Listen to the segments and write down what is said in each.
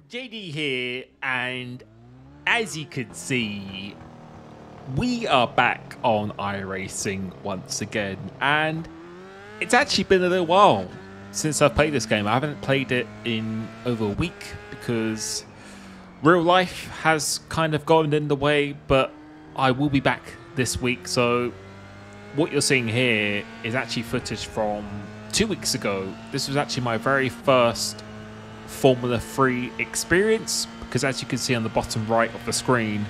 JD here, and as you can see, we are back on iRacing once again, and it's actually been a little while since I've played this game. I haven't played it in over a week because real life has kind of gotten in the way, but I will be back this week. So what you're seeing here is actually footage from 2 weeks ago. This was actually my very first Formula 3 experience, because as you can see on the bottom right of the screen,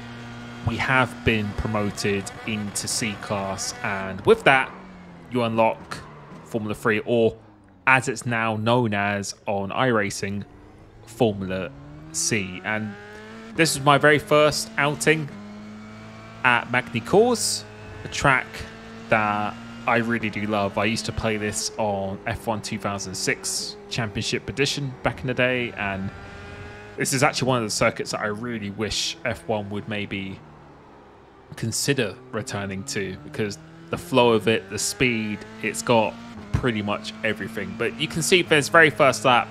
we have been promoted into C class, and with that you unlock Formula 3, or as it's now known as on iRacing, Formula C. And this is my very first outing at Magny Cours, a track that I really do love. I used to play this on F1 2006 Championship Edition back in the day, and this is actually one of the circuits that I really wish F1 would maybe consider returning to, because the flow of it, the speed, it's got pretty much everything. But you can see for this very first lap,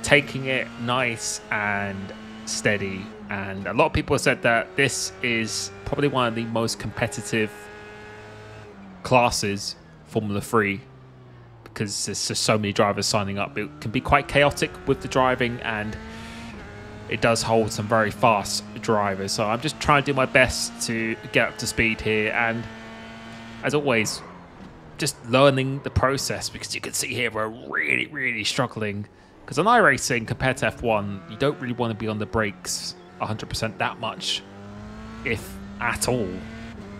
taking it nice and steady, and a lot of people have said that this is probably one of the most competitive classes, Formula 3, because there's just so many drivers signing up. It can be quite chaotic with the driving, and it does hold some very fast drivers. So I'm just trying to do my best to get up to speed here, and as always, just learning the process, because you can see here we're really struggling, because on iRacing compared to F1, you don't really want to be on the brakes 100% that much, if at all,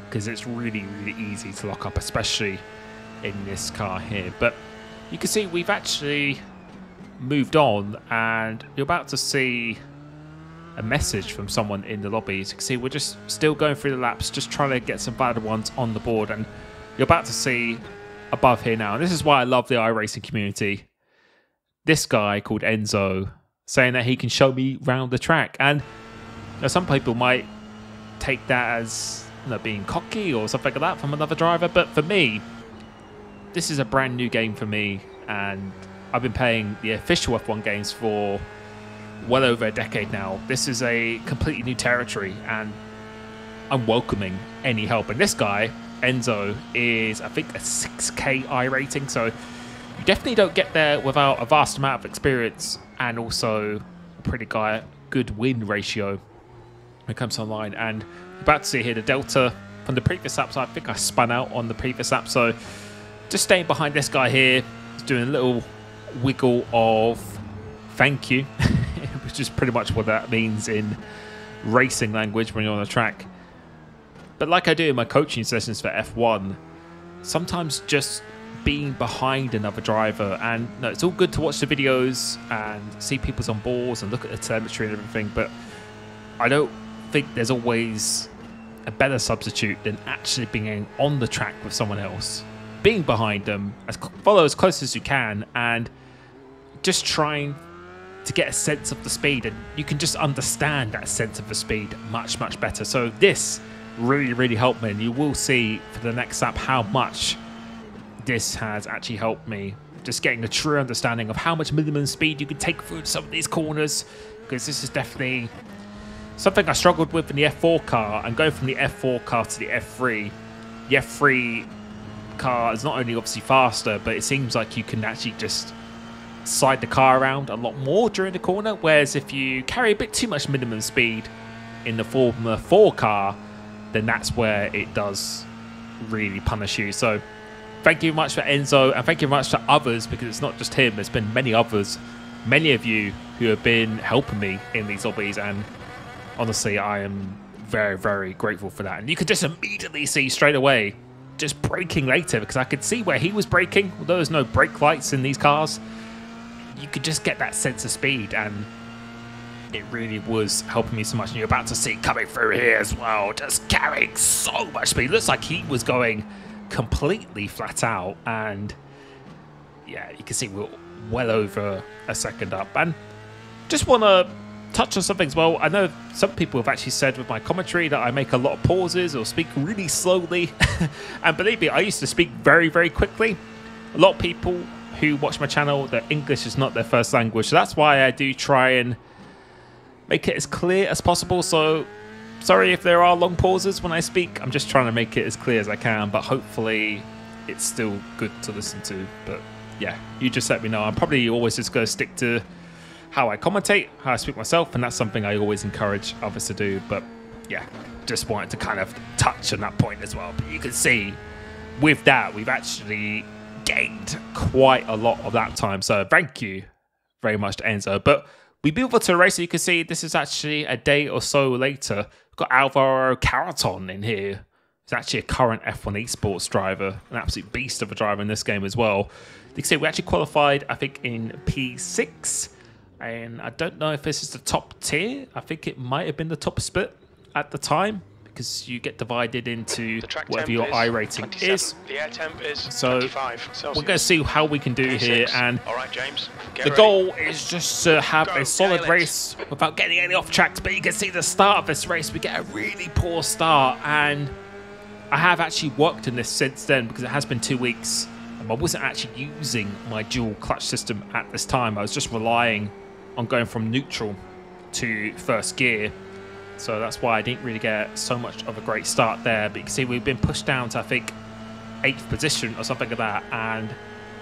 because it's really easy to lock up, especially in this car here. But you can see we've actually moved on, and you're about to see a message from someone in the lobby. As you can see, we're just still going through the laps, just trying to get some valid ones on the board, and you're about to see above here now, and this is why I love the iRacing community, this guy called Enzo saying that he can show me around the track. And some people might take that as being cocky or something like that from another driver, but for me, this is a brand new game for me, and I've been playing the official F1 games for well over a decade now. This is a completely new territory, and I'm welcoming any help. And this guy, Enzo, is I think a 6k I rating, so you definitely don't get there without a vast amount of experience, and also a pretty good win ratio when it comes online. And you're about to see here the delta from the previous laps. I think I spun out on the previous lap, so just staying behind this guy here, just doing a little wiggle of thank you, which is pretty much what that means in racing language when you're on the track. But like I do in my coaching sessions for F1, sometimes just being behind another driver, and no, it's all good to watch the videos and see people's on boards and look at the telemetry and everything, but I don't think there's always a better substitute than actually being on the track with someone else, being behind them, follow as close as you can, and just trying to get a sense of the speed, and you can just understand that sense of the speed much better. So this really helped me, and you will see for the next lap how much this has actually helped me, just getting a true understanding of how much minimum speed you can take through some of these corners, because this is definitely something I struggled with in the F4 car, and going from the F4 car to the F3. The F3 car is not only obviously faster, but it seems like you can actually just slide the car around a lot more during the corner, whereas if you carry a bit too much minimum speed in the Formula 4 car, then that's where it does really punish you. So thank you very much for Enzo, and thank you very much to others, because it's not just him, there's been many others, many of you who have been helping me in these lobbies, and honestly I am very grateful for that. And you could just immediately see straight away just braking later, because I could see where he was braking, although there's no brake lights in these cars. You could just get that sense of speed, and it really was helping me so much. And you're about to see coming through here as well, just carrying so much speed. Looks like he was going completely flat out, and yeah, you can see we're well over a second up. And just want to touch on something as well. I know some people have actually said with my commentary that I make a lot of pauses or speak really slowly, and believe me, I used to speak very quickly. A lot of people who watch my channel, that English is not their first language, so that's why I do try and make it as clear as possible. So sorry if there are long pauses when I speak. I'm just trying to make it as clear as I can, but hopefully it's still good to listen to. But yeah, you just let me know. I'm probably always just going to stick to how I commentate, how I speak myself, and that's something I always encourage others to do. But yeah, just wanted to kind of touch on that point as well. But you can see with that, we've actually gained quite a lot of that time. So thank you very much to Enzo. But we move on to the race. So you can see this is actually a day or so later. We've got Alvaro Carreton in here. He's actually a current F1 esports driver, an absolute beast of a driver in this game as well. You can see we actually qualified, I think, in P6. And I don't know if this is the top tier. I think it might have been the top split at the time, because you get divided into whatever your iRacing is. The air temp is so 25 Celsius. We're going to see how we can do here, and all right, James, the goal is just to have a solid race without getting any off tracks. But you can see the start of this race, we get a really poor start, and I have actually worked in this since then, because it has been 2 weeks. I wasn't actually using my dual clutch system at this time. I was just relying on going from neutral to first gear. So that's why I didn't really get so much of a great start there. But you can see we've been pushed down to, I think, 8th position or something like that. And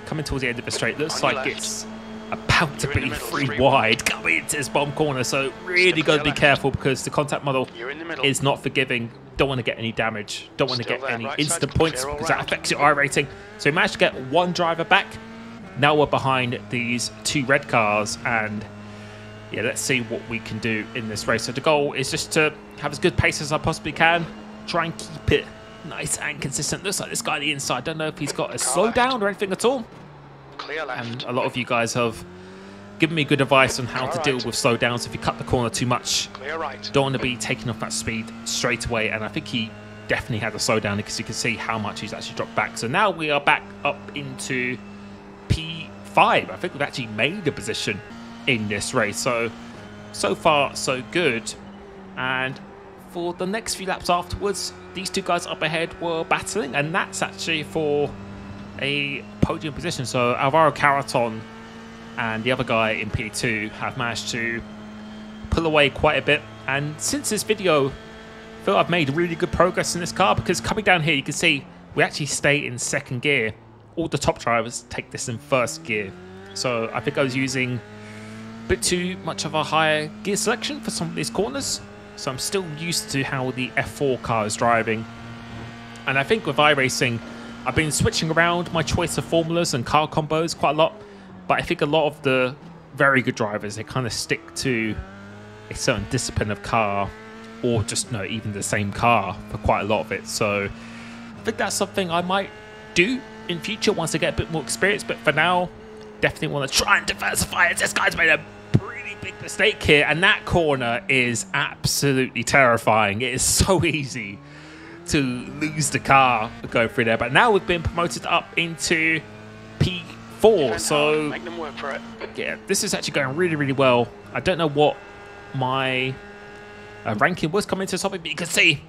coming towards the end of the straight, looks like it's about to be three wide coming into this bottom corner. So really got to be careful, because the contact model is not forgiving. Don't want to get any damage. Don't want to get any instant points, because that affects your iRating. So we managed to get one driver back. Now we're behind these 2 red cars, and yeah, let's see what we can do in this race. So the goal is just to have as good pace as I possibly can. Try and keep it nice and consistent. Looks like this guy on the inside. Don't know if he's got a slowdown or anything at all. Clear left. And a lot of you guys have given me good advice on how to deal with slowdowns. If you cut the corner too much, clear right. Don't want to be taking off that speed straight away. And I think he definitely had a slowdown, because you can see how much he's actually dropped back. So now we are back up into P5. I think we've actually made a position in this race. So far so good. And for the next few laps afterwards, these 2 guys up ahead were battling, and that's actually for a podium position. So Alvaro Carreton and the other guy in P2 have managed to pull away quite a bit. And since this video, I feel I've made really good progress in this car, because coming down here you can see we actually stay in 2nd gear. All the top drivers take this in 1st gear. So I think I was using a bit too much of a higher gear selection for some of these corners. So I'm still used to how the F4 car is driving. And I think with iRacing, I've been switching around my choice of formulas and car combos quite a lot. But I think a lot of the very good drivers, they kind of stick to a certain discipline of car, or just even the same car for quite a lot of it. So I think that's something I might do in future once I get a bit more experience. But for now, definitely want to try and diversify it. This guy's made a pretty big mistake here, and that corner is absolutely terrifying. It is so easy to lose the car going through there. But now we've been promoted up into P4, so make them work for it. Yeah, this is actually going really, really well. I don't know what my ranking was coming to something, but you can see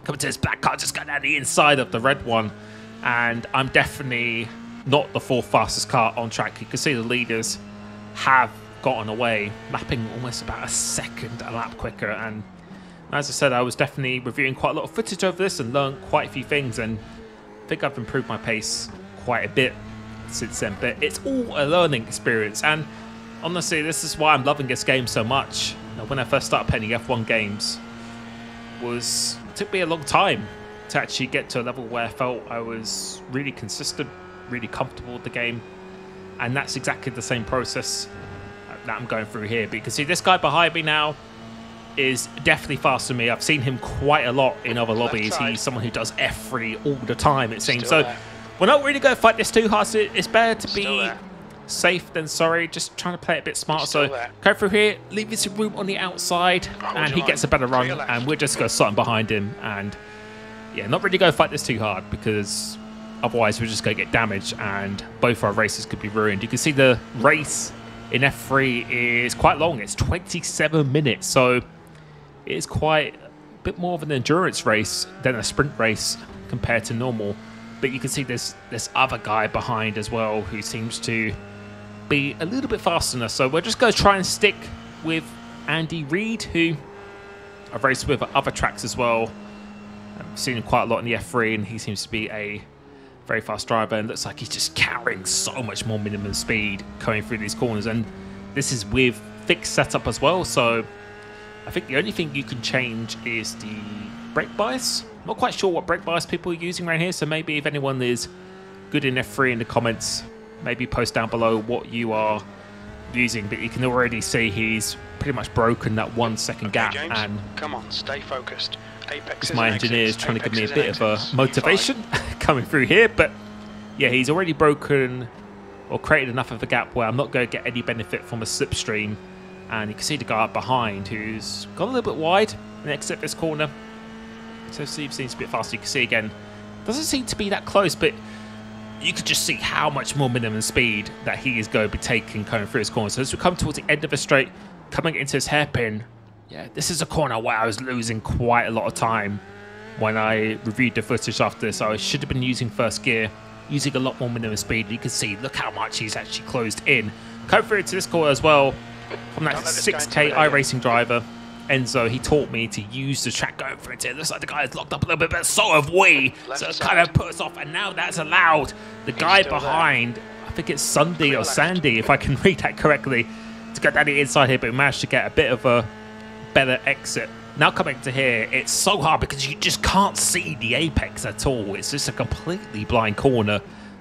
coming to this black car, just going down the inside of the red one, and I'm definitely not the 4th fastest car on track. You can see the leaders have gotten away, lapping almost about a second a lap quicker. And as I said, I was definitely reviewing quite a lot of footage over this and learned quite a few things, and I think I've improved my pace quite a bit since then. But it's all a learning experience, and honestly, this is why I'm loving this game so much. When I first started playing F1 games, it took me a long time to actually get to a level where I felt I was really consistent, really comfortable with the game. And that's exactly the same process that I'm going through here. But you can see this guy behind me now is definitely faster than me. I've seen him quite a lot in other lobbies. He's someone who does F3 all the time, it seems. So we're not really going to fight this too hard. So it's better to be safe than sorry. Just trying to play it a bit smart. So go through here, leave some room on the outside, and he gets a better run. And we're just going to slot behind him. And yeah, not really going to fight this too hard, because otherwise we're just going to get damaged and both our races could be ruined. You can see the race in F3 is quite long. It's 27 minutes. So it is quite a bit more of an endurance race than a sprint race compared to normal. But you can see there's this other guy behind as well who seems to be a little bit faster than us. So we're just going to try and stick with Andy Reid, who I've raced with at other tracks as well. I've seen him quite a lot in the F3, and he seems to be a very fast driver, and looks like he's just carrying so much more minimum speed coming through these corners. And this is with fixed setup as well, so I think the only thing you can change is the brake bias. I'm not quite sure what brake bias people are using around here, so maybe if anyone is good in F3 in the comments, maybe post down below what you are using. But you can already see he's pretty much broken that 1 second gap. James, and come on, stay focused. Apex my engineer is trying to give me a bit of a motivation coming through here, but yeah, he's already broken or created enough of a gap where I'm not going to get any benefit from a slipstream. And you can see the guy up behind who's gone a little bit wide and exit this corner. So Steve seems a bit faster. You can see again, doesn't seem to be that close, but you could just see how much more minimum speed that he is going to be taking coming through his corner. So as we come towards the end of the straight, coming into his hairpin, yeah, this is a corner where I was losing quite a lot of time when I reviewed the footage after this. So I should have been using first gear, using a lot more minimum speed. You can see, look how much he's actually closed in. Coming through into this corner as well, from that 6K iRacing driver, Enzo, he taught me to use the track going through it. It looks like the guy is locked up a little bit, but so have we. So it kind of put us off, and now that's allowed the guy behind, I think it's Sunday or Sandy, if I can read that correctly, to get down the inside here, but we managed to get a bit of a better exit. Now coming to here, it's so hard because you just can't see the apex at all. It's just a completely blind corner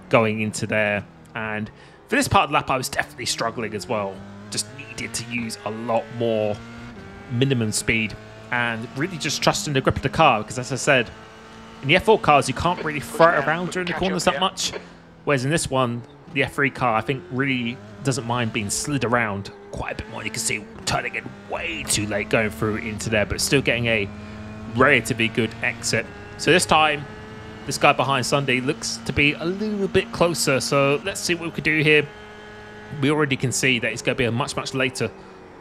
going into there. And for this part of the lap, I was definitely struggling as well. Just needed to use a lot more minimum speed and really just trusting the grip of the car, because as I said, in the F4 cars you can't really throw it around during the corners that much, whereas in this one, the F3 car, I think really doesn't mind being slid around quite a bit more. You can see turning in way too late going through into there, but still getting a relatively good exit. So this time, this guy behind Sunday looks to be a little bit closer, so let's see what we can do here. We already can see that it's going to be a much later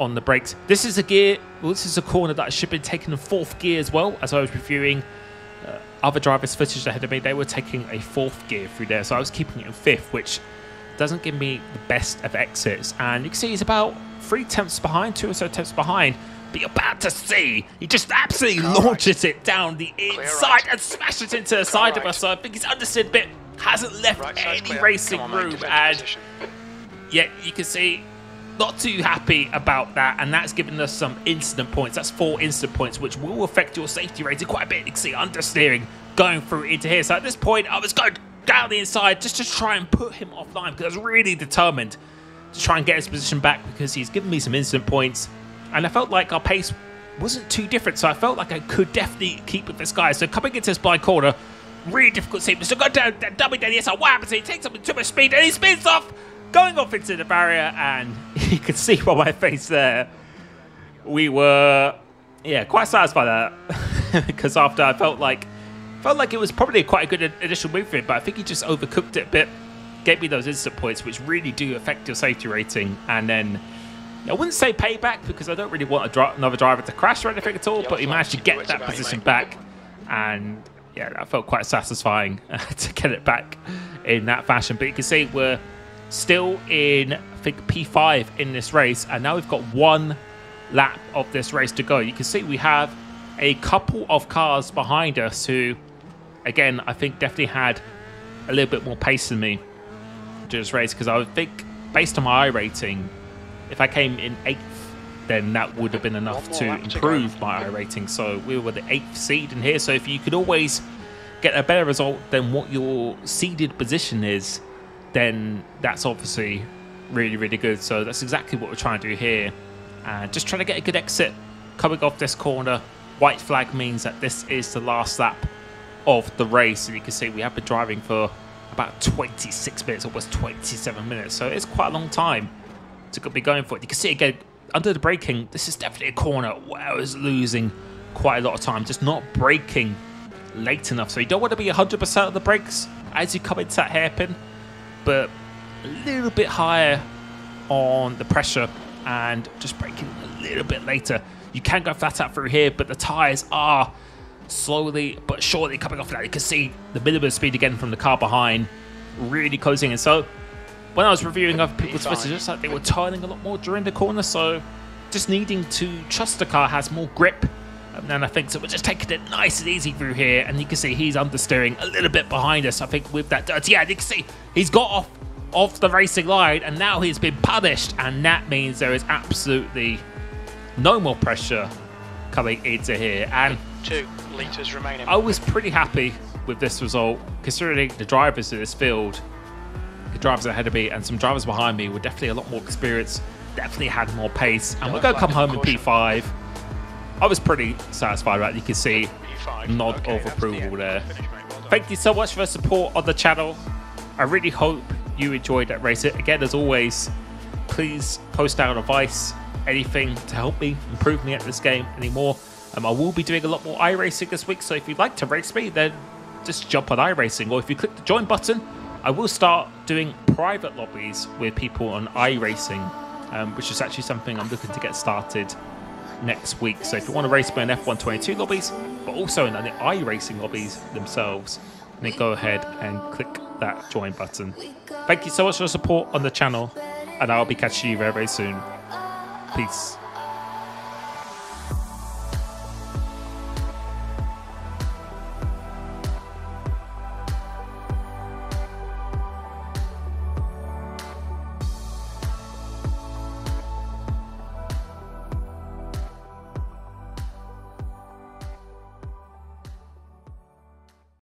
on the brakes. This is a gear, well, this is a corner that I should have been taking in fourth gear as well. As I was reviewing other drivers' footage ahead of me, they were taking a fourth gear through there, so I was keeping it in fifth, which doesn't give me the best of exits. And you can see he's about 3 tenths behind, 2 or so tenths behind, but you're about to see he just absolutely launches it down the inside and smashes into the side of us. So I think his understeer bit hasn't left any racing room, and yet you can see not too happy about that, and that's given us some incident points. That's 4 incident points, which will affect your safety rating quite a bit. You can see understeering going through into here. So at this point, I was going down the inside just to try and put him offline, because I was really determined to try and get his position back, because he's given me some incident points, and I felt like our pace wasn't too different, so I felt like I could definitely keep with this guy. So coming into this blind corner, really difficult to see, so go down, dummy down the inside. What happens? He takes up too much speed, and he spins off, going off into the barrier, and you can see by my face there, we were, yeah, quite satisfied that, because after I felt like it was probably quite a good initial move for him, but I think he just overcooked it a bit, gave me those instant points, which really do affect your safety rating. And then, I wouldn't say payback, because I don't really want another driver to crash or anything at all, but he managed to get that position back, and yeah, that felt quite satisfying to get it back in that fashion. But you can see we're still in, I think, P5 in this race, and now we've got 1 lap of this race to go. You can see we have a couple of cars behind us who, again, I think definitely had a little bit more pace than me during this race, because I would think, based on my iRating, if I came in 8th, then that would have been enough to improve my iRating. So we were the 8th seed in here, so if you could always get a better result than what your seeded position is, then that's obviously really good. So that's exactly what we're trying to do here, and just trying to get a good exit coming off this corner. White flag means that this is the last lap of the race, and you can see we have been driving for about 26 minutes, almost 27 minutes, so it's quite a long time to be going for it. You can see again under the braking, this is definitely a corner where I was losing quite a lot of time, just not braking late enough. So you don't want to be 100% of the brakes as you come into that hairpin, but a little bit higher on the pressure and just braking a little bit later. You can go flat out through here, but the tyres are slowly but surely coming off that. You can see the minimum speed again from the car behind really closing in. So when I was reviewing other people's footage, it looks like they were turning a lot more during the corner, so just needing to trust the car has more grip. And I think so we're just taking it nice and easy through here, and you can see he's understeering a little bit behind us. I think with that dirt, yeah, you can see he's got off the racing line, and now he's been punished, and that means there is absolutely no more pressure coming into here. And 2 litres remaining. I was pretty happy with this result, considering the drivers in this field, the drivers ahead of me and some drivers behind me were definitely a lot more experienced, definitely had more pace, and we're going to come home in P5. I was pretty satisfied with that. You can see nod of approval there. Thank you so much for the support on the channel. I really hope you enjoyed that race. Again, as always, please post down advice, anything to help me improve me at this game anymore. I will be doing a lot more iRacing this week, so if you'd like to race me, then just jump on iRacing, or if you click the join button, I will start doing private lobbies with people on iRacing, which is actually something I'm looking to get started next week. So if you want to race me in F122 lobbies, but also in the iRacing lobbies themselves, then go ahead and click that join button. Thank you so much for the support on the channel, and I'll be catching you very, very soon. Peace.